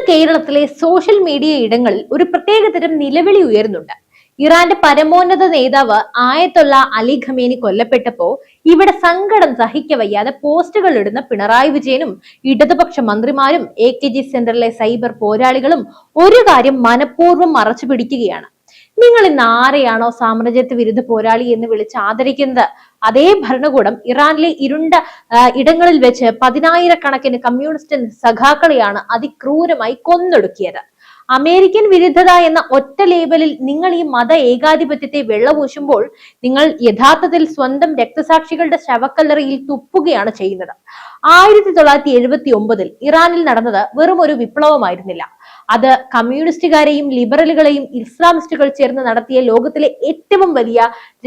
കേരളത്തിലെ social media ഇടങ്ങളിൽ ഒരു പ്രത്യേകതരം നിലവിളി ഉയരുന്നുണ്ട്. ഇറാന്റെ പരമോന്നത നേതാവ് ആയത്തുള്ള അലി ഖമേനി കൊല്ലപ്പെട്ടപ്പോ ഇവിടെ സങ്കടം സഹിക്കവയ്യാതെ പോസ്റ്റുകൾ ഇടുന്ന പിണറായി വിജയനും ഇടതുപക്ഷ മന്ത്രിമാരും AKG സെന്ററിലെ സൈബർ പോരാളികളും ഒരു കാര്യം മനഃപൂർവ്വം മറച്ചു പിടിക്കുകയാണ്. നിങ്ങൾ ഇന്ന് ആരെയാണോ സാമ്രാജ്യത്വ വിരുദ്ധ പോരാളി എന്ന് വിളിച്ച് ആദരിക്കുന്നത്, അതേ ഭരണകൂടം ഇറാനിലെ ഇരുണ്ട ഇടങ്ങളിൽ വെച്ച് 10,000-കണക്കിന് കമ്മ്യൂണിസ്റ്റ് സഖാക്കളെയാണ് അതിക്രൂരമായി കൊന്നൊടുക്കിയത്. അമേരിക്കൻ വിരുദ്ധത എന്ന ഒറ്റ ലേബലിൽ നിങ്ങൾ ഈ മത ഏകാധിപത്യത്തെ വെള്ളപൂശുമ്പോൾ നിങ്ങൾ യഥാർത്ഥത്തിൽ സ്വന്തം രക്തസാക്ഷികളുടെ ശവക്കല്ലറയിൽ തുപ്പുകയാണ് ചെയ്യുന്നത്. 1979 ഇറാനിൽ നടന്നത് വെറും ഒരു വിപ്ലവമായിരുന്നില്ല. അത് കമ്മ്യൂണിസ്റ്റുകാരെയും ലിബറലുകളെയും ഇസ്ലാമിസ്റ്റുകൾ ചേർന്ന് നടത്തിയ ലോകത്തിലെ ഏറ്റവും വലിയ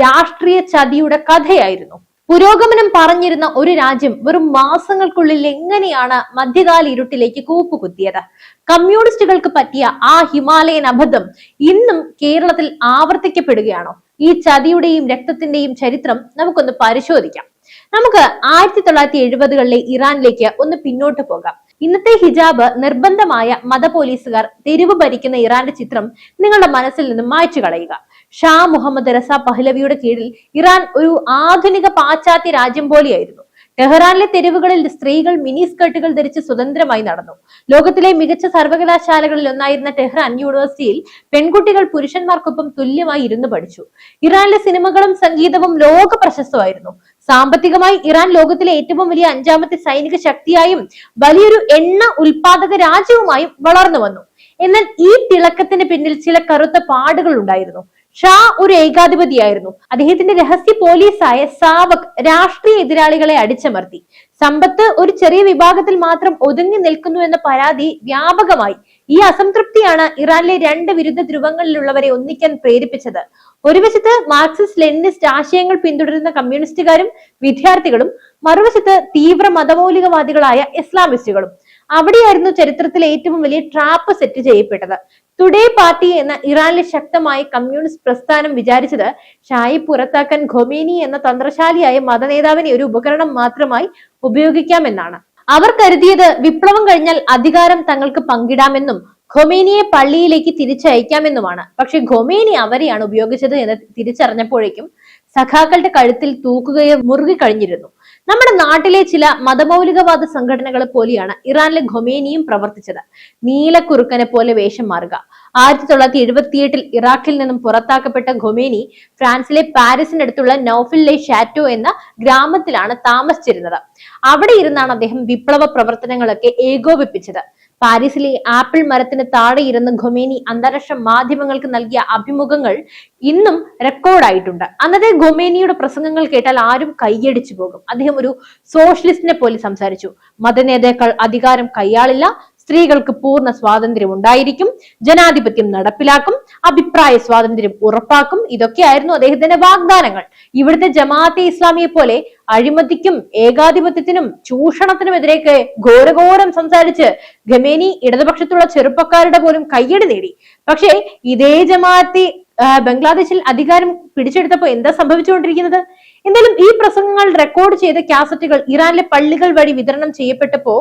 രാഷ്ട്രീയ ചതിയുടെ കഥയായിരുന്നു. പുരോഗമനം പറഞ്ഞിരുന്ന ഒരു രാജ്യം വെറും മാസങ്ങൾക്കുള്ളിൽ എങ്ങനെയാണ് മധ്യകാല ഇരുട്ടിലേക്ക് കൂപ്പുകുത്തിയത്? കമ്മ്യൂണിസ്റ്റുകൾക്ക് പറ്റിയ ആ ഹിമാലയൻ അബദ്ധം ഇന്നും കേരളത്തിൽ ആവർത്തിക്കപ്പെടുകയാണോ? ഈ ചതിയുടെയും രക്തത്തിന്റെയും ചരിത്രം നമുക്കൊന്ന് പരിശോധിക്കാം. നമുക്ക് 1970-കളിലെ ഇറാനിലേക്ക് ഒന്ന് പിന്നോട്ട് പോകാം. ഇന്നത്തെ ഹിജാബ് നിർബന്ധമായ മത പോലീസുകാർ തെരുവ് ഭരിക്കുന്ന ഇറാന്റെ ചിത്രം നിങ്ങളുടെ മനസ്സിൽ നിന്നും മായ്ച്ചു കളയുക. ഷാ മുഹമ്മദ് റസ പഹ്ലവിയുടെ കീഴിൽ ഇറാൻ ഒരു ആധുനിക പാശ്ചാത്യ രാജ്യം പോലെയായിരുന്നു. ടെഹ്റാനിലെ തെരുവുകളിൽ സ്ത്രീകൾ മിനി സ്കർട്ടുകൾ ധരിച്ച് സ്വതന്ത്രമായി നടന്നു. ലോകത്തിലെ മികച്ച സർവകലാശാലകളിൽ ഒന്നായിരുന്ന ടെഹ്റാൻ യൂണിവേഴ്സിറ്റിയിൽ പെൺകുട്ടികൾ പുരുഷന്മാർക്കൊപ്പം തുല്യമായി ഇരുന്ന് പഠിച്ചു. ഇറാനിലെ സിനിമകളും സംഗീതവും ലോക പ്രശസ്തമായിരുന്നു. സാമ്പത്തികമായി ഇറാൻ ലോകത്തിലെ ഏറ്റവും വലിയ 5ാമത്തെ സൈനിക ശക്തിയായും വലിയൊരു എണ്ണ ഉൽപാദക രാജ്യവുമായും വളർന്നു വന്നു. എന്നാൽ ഈ തിളക്കത്തിന് പിന്നിൽ ചില കറുത്ത പാടുകൾ ഉണ്ടായിരുന്നു. ഷാ ഒരു ഏകാധിപതിയായിരുന്നു. അദ്ദേഹത്തിന്റെ രഹസ്യ പോലീസായ സാവക് രാഷ്ട്രീയ എതിരാളികളെ അടിച്ചമർത്തി. സമ്പത്ത് ഒരു ചെറിയ വിഭാഗത്തിൽ മാത്രം ഒതുങ്ങി നിൽക്കുന്നു എന്ന പരാതി വ്യാപകമായി. ഈ അസംതൃപ്തിയാണ് ഇറാനിലെ 2 വിരുദ്ധ ധ്രുവങ്ങളിലുള്ളവരെ ഒന്നിക്കാൻ പ്രേരിപ്പിച്ചത്. ഒരു വശത്ത് മാർക്സിസ്റ്റ് ലെനിനിസ്റ്റ് ആശയങ്ങൾ പിന്തുടരുന്ന കമ്മ്യൂണിസ്റ്റുകാരും വിദ്യാർത്ഥികളും, മറുവശത്ത് തീവ്ര മതമൗലികവാദികളായ ഇസ്ലാമിസ്റ്റുകളും. അവിടെയായിരുന്നു ചരിത്രത്തിലെ ഏറ്റവും വലിയ ട്രാപ്പ് സെറ്റ് ചെയ്യപ്പെട്ടത്. ടുഡേ പാർട്ടി എന്ന ഇറാനിലെ ശക്തമായ കമ്മ്യൂണിസ്റ്റ് പ്രസ്ഥാനം വിചാരിച്ചത് ഷായെ പുറത്താക്കാൻ ഖൊമേനി എന്ന തന്ത്രശാലിയായ മതനേതാവിനെ ഒരു ഉപകരണം മാത്രമായി ഉപയോഗിക്കാമെന്നാണ്. അവർ കരുതിയത് വിപ്ലവം കഴിഞ്ഞാൽ അധികാരം തങ്ങൾക്ക് പങ്കിടാമെന്നും ഖൊമേനിയെ പള്ളിയിലേക്ക് തിരിച്ചയക്കാമെന്നുമാണ്. പക്ഷെ ഖൊമേനി അവരെയാണ് ഉപയോഗിച്ചത് എന്ന് തിരിച്ചറിഞ്ഞപ്പോഴേക്കും സഖാക്കളുടെ കഴുത്തിൽ തൂക്കുകയോ മുറുകി കഴിഞ്ഞിരുന്നു. നമ്മുടെ നാട്ടിലെ ചില മതമൗലികവാദ സംഘടനകൾ പോലെയാണ് ഇറാനിലെ ഖൊമേനിയും പ്രവർത്തിച്ചത്. നീലക്കുറുക്കനെ പോലെ വേഷം മാറുക. 1978 ഇറാഖിൽ നിന്നും പുറത്താക്കപ്പെട്ട ഖൊമേനി ഫ്രാൻസിലെ പാരീസിനടുത്തുള്ള നൗഫിലെ ഷാറ്റോ എന്ന ഗ്രാമത്തിലാണ് താമസിച്ചിരുന്നത്. അവിടെ ഇരുന്നാണ് അദ്ദേഹം വിപ്ലവ പ്രവർത്തനങ്ങളൊക്കെ ഏകോപിപ്പിച്ചത്. പാരീസിലെ ആപ്പിൾ മരത്തിന് താഴെ ഇരുന്ന് ഖൊമേനി അന്താരാഷ്ട്ര മാധ്യമങ്ങൾക്ക് നൽകിയ അഭിമുഖങ്ങൾ ഇന്നും റെക്കോർഡായിട്ടുണ്ട്. അന്നത്തെ ഖൊമേനിയുടെ പ്രസംഗങ്ങൾ കേട്ടാൽ ആരും കൈയടിച്ചു പോകും. അദ്ദേഹം ഒരു സോഷ്യലിസ്റ്റിനെ പോലെ സംസാരിച്ചു. മതനേതാക്കൾ അധികാരം കൈയാളില്ല, സ്ത്രീകൾക്ക് പൂർണ്ണ സ്വാതന്ത്ര്യം ഉണ്ടായിരിക്കും, ജനാധിപത്യം നടപ്പിലാക്കും, അഭിപ്രായ സ്വാതന്ത്ര്യം ഉറപ്പാക്കും. ഇതൊക്കെയായിരുന്നു അദ്ദേഹത്തിന്റെ വാഗ്ദാനങ്ങൾ. ഇവിടുത്തെ ജമാഅത്തെ ഇസ്ലാമിയെ പോലെ അഴിമതിക്കും ഏകാധിപത്യത്തിനും ചൂഷണത്തിനുമെതിരേക്ക് ഘോരഘോരം സംസാരിച്ച് ഖമേനി ഇടതുപക്ഷത്തുള്ള ചെറുപ്പക്കാരുടെ പോലും കയ്യടി നേടി. പക്ഷേ ഇതേ ജമാഅത്തെ ബംഗ്ലാദേശിൽ അധികാരം പിടിച്ചെടുത്തപ്പോൾ എന്താ സംഭവിച്ചുകൊണ്ടിരിക്കുന്നത്? എന്തായാലും ഈ പ്രസംഗങ്ങൾ റെക്കോർഡ് ചെയ്ത കാസറ്റുകൾ ഇറാനിലെ പള്ളികൾ വഴി വിതരണം ചെയ്യപ്പെട്ടപ്പോ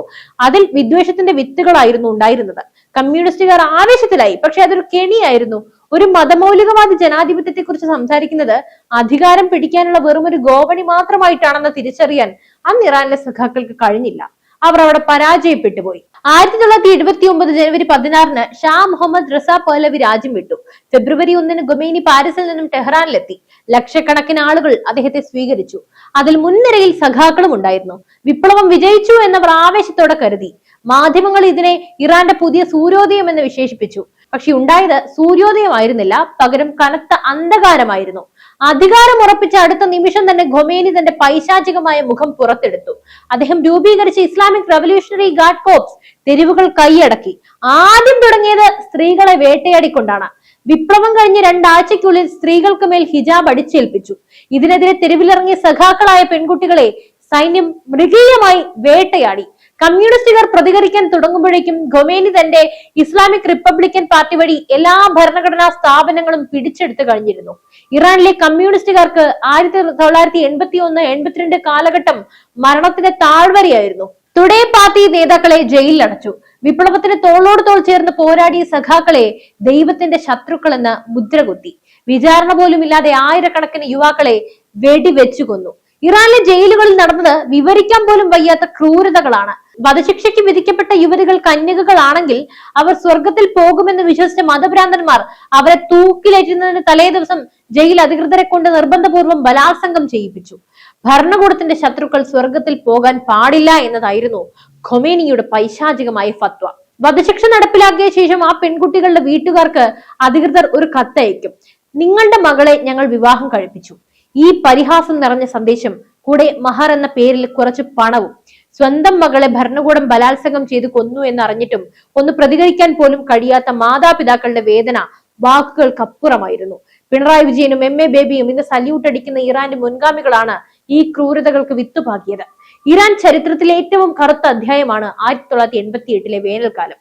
അതിൽ വിദ്വേഷത്തിന്റെ വിത്തുകളായിരുന്നു ഉണ്ടായിരുന്നത്. കമ്മ്യൂണിസ്റ്റുകാർ ആവേശത്തിലായി. പക്ഷെ അതൊരു കെണിയായിരുന്നു. ഒരു മതമൗലികവാദി ജനാധിപത്യത്തെ കുറിച്ച് സംസാരിക്കുന്നത് അധികാരം പിടിക്കാനുള്ള വെറും ഒരു ഗോവണി മാത്രമായിട്ടാണെന്ന് തിരിച്ചറിയാൻ അന്ന് ഇറാനിലെ സഖാക്കൾക്ക് കഴിഞ്ഞില്ല. അവർ അവിടെ പരാജയപ്പെട്ടു പോയി. 1979 ജനുവരി 16 ഷാ മുഹമ്മദ് റസ പഹ്ലവി രാജ്യം വിട്ടു. ഫെബ്രുവരി 1 ഖൊമേനി പാരീസിൽ നിന്നും ടെഹ്റാനിലെത്തി. ലക്ഷക്കണക്കിന് ആളുകൾ അദ്ദേഹത്തെ സ്വീകരിച്ചു. അതിൽ മുൻനിരയിൽ സഖാക്കളും ഉണ്ടായിരുന്നു. വിപ്ലവം വിജയിച്ചു എന്നവർ ആവേശത്തോടെ കരുതി. മാധ്യമങ്ങൾ ഇതിനെ ഇറാന്റെ പുതിയ സൂര്യോദയം എന്ന് വിശേഷിപ്പിച്ചു. പക്ഷെ ഉണ്ടായത് സൂര്യോദയമായിരുന്നില്ല, പകരം കനത്ത അന്ധകാരമായിരുന്നു. അധികാരം ഉറപ്പിച്ച അടുത്ത നിമിഷം തന്നെ ഖൊമേനി തന്റെ പൈശാചികമായ മുഖം പുറത്തെടുത്തു. അദ്ദേഹം രൂപീകരിച്ച ഇസ്ലാമിക് റവല്യൂഷണറി ഗാർഡ് കോർപ്സ് തെരുവുകൾ കൈയടക്കി. ആദ്യം തുടങ്ങിയത് സ്ത്രീകളെ വേട്ടയാടിക്കൊണ്ടാണ്. വിപ്ലവം കഴിഞ്ഞ് 2 ആഴ്ചയ്ക്കുള്ളിൽ സ്ത്രീകൾക്ക് മേൽ ഹിജാബ് അടിച്ചേൽപ്പിച്ചു. ഇതിനെതിരെ തെരുവിലിറങ്ങിയ സഖാക്കളായ പെൺകുട്ടികളെ സൈന്യം മൃഗീയമായി വേട്ടയാടി. കമ്മ്യൂണിസ്റ്റുകാർ പ്രതികരിക്കാൻ തുടങ്ങുമ്പോഴേക്കും ഖൊമേനി തന്റെ ഇസ്ലാമിക് റിപ്പബ്ലിക്കൻ പാർട്ടി വഴി എല്ലാ ഭരണഘടനാ സ്ഥാപനങ്ങളും പിടിച്ചെടുത്തു കഴിഞ്ഞിരുന്നു. ഇറാനിലെ കമ്മ്യൂണിസ്റ്റുകാർക്ക് 1981-82 കാലഘട്ടം മരണത്തിന്റെ താഴ്വരയായിരുന്നു. ടുഡേ പാർട്ടി നേതാക്കളെ ജയിലിലടച്ചു. വിപ്ലവത്തിന് തോളോട് തോൾ ചേർന്ന് പോരാടിയ സഖാക്കളെ ദൈവത്തിന്റെ ശത്രുക്കളെന്ന് മുദ്രകുത്തി. വിചാരണ പോലും ഇല്ലാതെ ആയിരക്കണക്കിന് യുവാക്കളെ വെടിവെച്ചു കൊന്നു. ഇറാനിലെ ജയിലുകളിൽ നടന്നത് വിവരിക്കാൻ പോലും വയ്യാത്ത ക്രൂരതകളാണ്. വധശിക്ഷയ്ക്ക് വിധിക്കപ്പെട്ട യുവതികൾ കന്യകകളാണെങ്കിൽ അവർ സ്വർഗത്തിൽ പോകുമെന്ന് വിശ്വസിച്ച മതഭ്രാന്തന്മാർ അവരെ തൂക്കിലേറ്റുന്നതിന് തലേ ദിവസം ജയിൽ അധികൃതരെ കൊണ്ട് നിർബന്ധപൂർവ്വം ബലാത്സംഗം ചെയ്യിപ്പിച്ചു. ഭരണകൂടത്തിന്റെ ശത്രുക്കൾ സ്വർഗത്തിൽ പോകാൻ പാടില്ല എന്നതായിരുന്നു ഖൊമേനിയുടെ പൈശാചികമായ ഫത്വ. വധശിക്ഷ നടപ്പിലാക്കിയ ശേഷം ആ പെൺകുട്ടികളുടെ വീട്ടുകാർക്ക് അധികൃതർ ഒരു കത്തയക്കും. നിങ്ങളുടെ മകളെ ഞങ്ങൾ വിവാഹം കഴിപ്പിച്ചു. ഈ പരിഹാസം നിറഞ്ഞ സന്ദേശം കൂടെ മഹർ എന്ന പേരിൽ കുറച്ച് പണവും. സ്വന്തം മകളെ ഭരണകൂടം ബലാത്സംഗം ചെയ്ത് കൊന്നു എന്നറിഞ്ഞിട്ടും ഒന്ന് പ്രതികരിക്കാൻ പോലും കഴിയാത്ത മാതാപിതാക്കളുടെ വേദന വാക്കുകൾക്കപ്പുറമായിരുന്നു. പിണറായി വിജയനും MA ബേബിയും ഇന്ന് സല്യൂട്ട് അടിക്കുന്ന ഇറാന്റെ മുൻഗാമികളാണ് ഈ ക്രൂരതകൾക്ക് വിത്തുപാകിയത്. ഇറാൻ ചരിത്രത്തിലെ ഏറ്റവും കറുത്ത അധ്യായമാണ് 1988 വേനൽക്കാലം.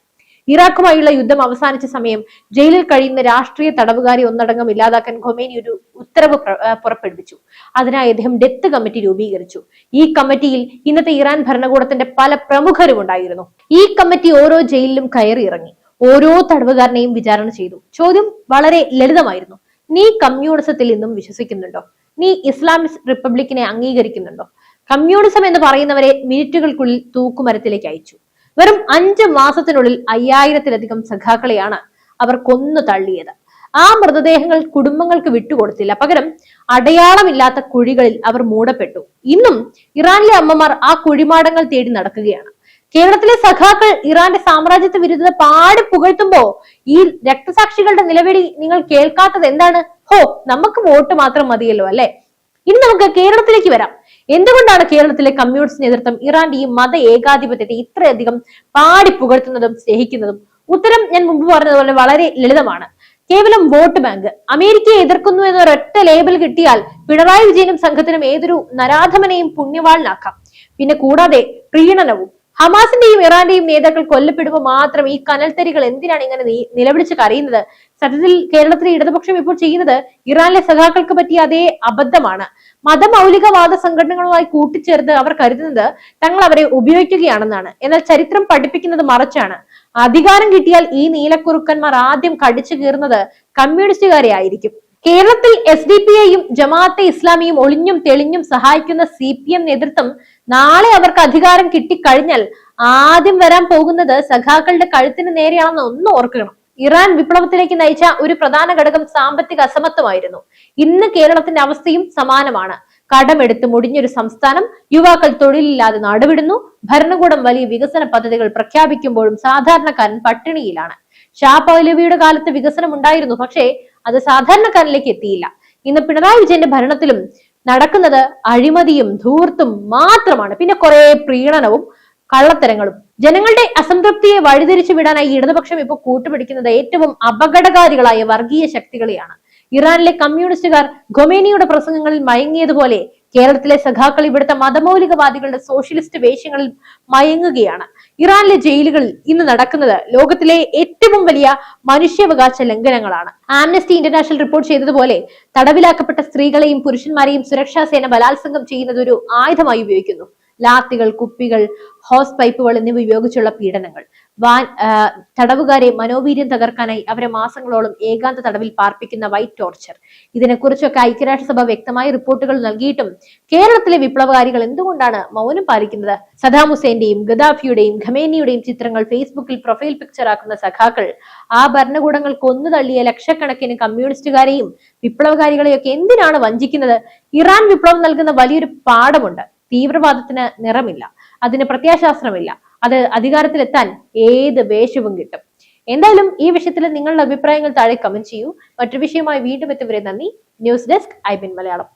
ഇറാഖുമായുള്ള യുദ്ധം അവസാനിച്ച സമയം ജയിലിൽ കഴിയുന്ന രാഷ്ട്രീയ തടവുകാരെ ഒന്നടങ്കം ഇല്ലാതാക്കാൻ ഖൊമേനി ഒരു ഉത്തരവ് പുറപ്പെടുവിച്ചു. അതിനായി അദ്ദേഹം ഡെത്ത് കമ്മിറ്റി രൂപീകരിച്ചു. ഈ കമ്മിറ്റിയിൽ ഇന്നത്തെ ഇറാൻ ഭരണകൂടത്തിന്റെ പല പ്രമുഖരും ഉണ്ടായിരുന്നു. ഈ കമ്മിറ്റി ഓരോ ജയിലിലും കയറി ഇറങ്ങി ഓരോ തടവുകാരനെയും വിചാരണ ചെയ്തു. ചോദ്യം വളരെ ലളിതമായിരുന്നു. നീ കമ്മ്യൂണിസത്തിൽ ഇന്നും വിശ്വസിക്കുന്നുണ്ടോ? നീ ഇസ്ലാമിക് റിപ്പബ്ലിക്കിനെ അംഗീകരിക്കുന്നുണ്ടോ? കമ്മ്യൂണിസം എന്ന് പറയുന്നവരെ മിനിറ്റുകൾക്കുള്ളിൽ തൂക്കുമരത്തിലേക്ക് അയച്ചു. വെറും 5 മാസത്തിനുള്ളിൽ 5000-ലധികം സഖാക്കളെയാണ് അവർ കൊന്നു തള്ളിയത്. ആ മൃതദേഹങ്ങൾ കുടുംബങ്ങൾക്ക് വിട്ടുകൊടുത്തില്ല. പകരം അടയാളമില്ലാത്ത കുഴികളിൽ അവർ മൂടപ്പെട്ടു. ഇന്നും ഇറാനിലെ അമ്മമാർ ആ കുഴിമാടങ്ങൾ തേടി നടക്കുകയാണ്. കേരളത്തിലെ സഖാക്കൾ ഇറാന്റെ സാമ്രാജ്യത്വ വിരുദ്ധത പാടി പുകഴ്ത്തുമ്പോ ഈ രക്തസാക്ഷികളുടെ നിലവിളി നിങ്ങൾ കേൾക്കാത്തത് എന്താണ്? നമുക്ക് വോട്ട് മാത്രം മതിയല്ലോ അല്ലെ? ഇനി നമുക്ക് കേരളത്തിലേക്ക് വരാം. എന്തുകൊണ്ടാണ് കേരളത്തിലെ കമ്മ്യൂണിസ്റ്റ് നേതൃത്വം ഇറാന്റെ ഈ മത ഏകാധിപത്യത്തെ ഇത്രയധികം പാടി പുകഴ്ത്തുന്നതും സ്നേഹിക്കുന്നതും? ഉത്തരം ഞാൻ മുമ്പ് പറഞ്ഞതുപോലെ വളരെ ലളിതമാണ്. കേവലം വോട്ട് ബാങ്ക്. അമേരിക്കയെ എതിർക്കുന്നു എന്നൊരൊറ്റ ലേബൽ കിട്ടിയാൽ പിണറായി വിജയനും സംഘത്തിനും ഏതൊരു നരാധമനെയും പുണ്യവാളിനാക്കാം. പിന്നെ കൂടാതെ പ്രീണനവും. ഹമാസിന്റെയും ഇറാന്റെയും നേതാക്കൾ കൊല്ലപ്പെടുമ്പോൾ മാത്രം ഈ കനൽത്തരികൾ എന്തിനാണ് ഇങ്ങനെ നിലവിളിച്ച് കരയുന്നത്? സത്യത്തിൽ കേരളത്തിലെ ഇടതുപക്ഷം ഇപ്പോൾ ചെയ്യുന്നത് ഇറാനിലെ സഖാക്കൾക്ക് പറ്റിയ അതേ അബദ്ധമാണ്. മതമൗലികവാദ സംഘടനകളുമായി കൂട്ടിച്ചേർത്ത് അവർ കരുതുന്നത് തങ്ങൾ അവരെ ഉപയോഗിക്കുകയാണെന്നാണ്. എന്നാൽ ചരിത്രം പഠിപ്പിക്കുന്നത് മറിച്ചാണ്. അധികാരം കിട്ടിയാൽ ഈ നീലക്കുറുക്കന്മാർ ആദ്യം കടിച്ചു കീറുന്നത് കമ്മ്യൂണിസ്റ്റുകാരെ ആയിരിക്കും. കേരളത്തിൽ SDPIയും ജമാഅത്തെ ഇസ്ലാമിയും ഒളിഞ്ഞും തെളിഞ്ഞും സഹായിക്കുന്ന CPM നേതൃത്വം നാളെ അവർക്ക് അധികാരം കിട്ടിക്കഴിഞ്ഞാൽ ആദ്യം വരാൻ പോകുന്നത് സഖാക്കളുടെ കഴുത്തിന് നേരെയാണെന്ന് ഒന്ന് ഓർക്കണം. ഇറാൻ വിപ്ലവത്തിലേക്ക് നയിച്ച ഒരു പ്രധാന ഘടകം സാമ്പത്തിക അസമത്വമായിരുന്നു. ഇന്ന് കേരളത്തിന്റെ അവസ്ഥയും സമാനമാണ്. കടമെടുത്ത് മുടിഞ്ഞൊരു സംസ്ഥാനം, യുവാക്കൾ തൊഴിലില്ലാതെ നാടുവിടുന്നു. ഭരണകൂടം വലിയ വികസന പദ്ധതികൾ പ്രഖ്യാപിക്കുമ്പോഴും സാധാരണക്കാരൻ പട്ടിണിയിലാണ്. ഷാ പൗലവിയുടെ കാലത്ത് വികസനം ഉണ്ടായിരുന്നു, പക്ഷേ അത് സാധാരണക്കാരനിലേക്ക് എത്തിയില്ല. ഇന്ന് പിണറായി വിജയന്റെ ഭരണത്തിലും നടക്കുന്നത് അഴിമതിയും ധൂർത്തും മാത്രമാണ്. പിന്നെ കുറെ പ്രീണനവും കള്ളത്തരങ്ങളും. ജനങ്ങളുടെ അസംതൃപ്തിയെ വഴിതിരിച്ചു വിടാനായി ഇടതുപക്ഷം ഇപ്പോൾ കൂട്ടുപിടിക്കുന്നത് ഏറ്റവും അപകടകാരികളായ വർഗീയ ശക്തികളെയാണ്. ഇറാനിലെ കമ്മ്യൂണിസ്റ്റുകാർ ഖൊമേനിയുടെ പ്രസംഗങ്ങളിൽ മയങ്ങിയതുപോലെ കേരളത്തിലെ സഖാക്കൾ ഇവിടുത്തെ മതമൗലികവാദികളുടെ സോഷ്യലിസ്റ്റ് വേഷങ്ങളിൽ മയങ്ങുകയാണ്. ഇറാനിലെ ജയിലുകളിൽ ഇന്ന് നടക്കുന്നത് ലോകത്തിലെ ഏറ്റവും വലിയ മനുഷ്യാവകാശ ലംഘനങ്ങളാണ്. ആംനസ്റ്റി ഇന്റർനാഷണൽ റിപ്പോർട്ട് ചെയ്തതുപോലെ തടവിലാക്കപ്പെട്ട സ്ത്രീകളെയും പുരുഷന്മാരെയും സുരക്ഷാ സേന ബലാത്സംഗം ചെയ്യുന്നത് ഒരു ആയുധമായി ഉപയോഗിക്കുന്നു. ലാത്തികൾ, കുപ്പികൾ, ഹോസ് പൈപ്പുകൾ എന്നിവ ഉപയോഗിച്ചുള്ള പീഡനങ്ങൾ. തടവുകാരെ മനോവീര്യം തകർക്കാനായി അവരെ മാസങ്ങളോളം ഏകാന്ത തടവിൽ പാർപ്പിക്കുന്ന വൈറ്റ് ടോർച്ചർ. ഇതിനെക്കുറിച്ചൊക്കെ ഐക്യരാഷ്ട്രസഭ വ്യക്തമായ റിപ്പോർട്ടുകൾ നൽകിയിട്ടും കേരളത്തിലെ വിപ്ലവകാരികൾ എന്തുകൊണ്ടാണ് മൗനം പാലിക്കുന്നത്? സദാം ഹുസൈന്റെയും ഗദാഫിയുടെയും ഖമേനിയുടെയും ചിത്രങ്ങൾ ഫേസ്ബുക്കിൽ പ്രൊഫൈൽ പിക്ചർ ആക്കുന്ന സഖാക്കൾ ആ ഭരണകൂടങ്ങൾ കൊന്നു തള്ളിയ ലക്ഷക്കണക്കിന് കമ്മ്യൂണിസ്റ്റുകാരെയും വിപ്ലവകാരികളെയൊക്കെ എന്തിനാണ് വഞ്ചിക്കുന്നത്? ഇറാൻ വിപ്ലവം നൽകുന്ന വലിയൊരു പാഠമുണ്ട്. തീവ്രവാദത്തിന് നിറമില്ല, അതിന് പ്രത്യാശാസ്ത്രമില്ല. അത് അധികാരത്തിലെത്താൻ ഏത് വേഷവും കിട്ടും. എന്തായാലും ഈ വിഷയത്തിൽ നിങ്ങളുടെ അഭിപ്രായങ്ങൾ താഴെ കമന്റ് ചെയ്യൂ. മറ്റൊരു വിഷയമായി വീണ്ടും എത്തുവരെ നന്ദി. News desk IBN Malayalam.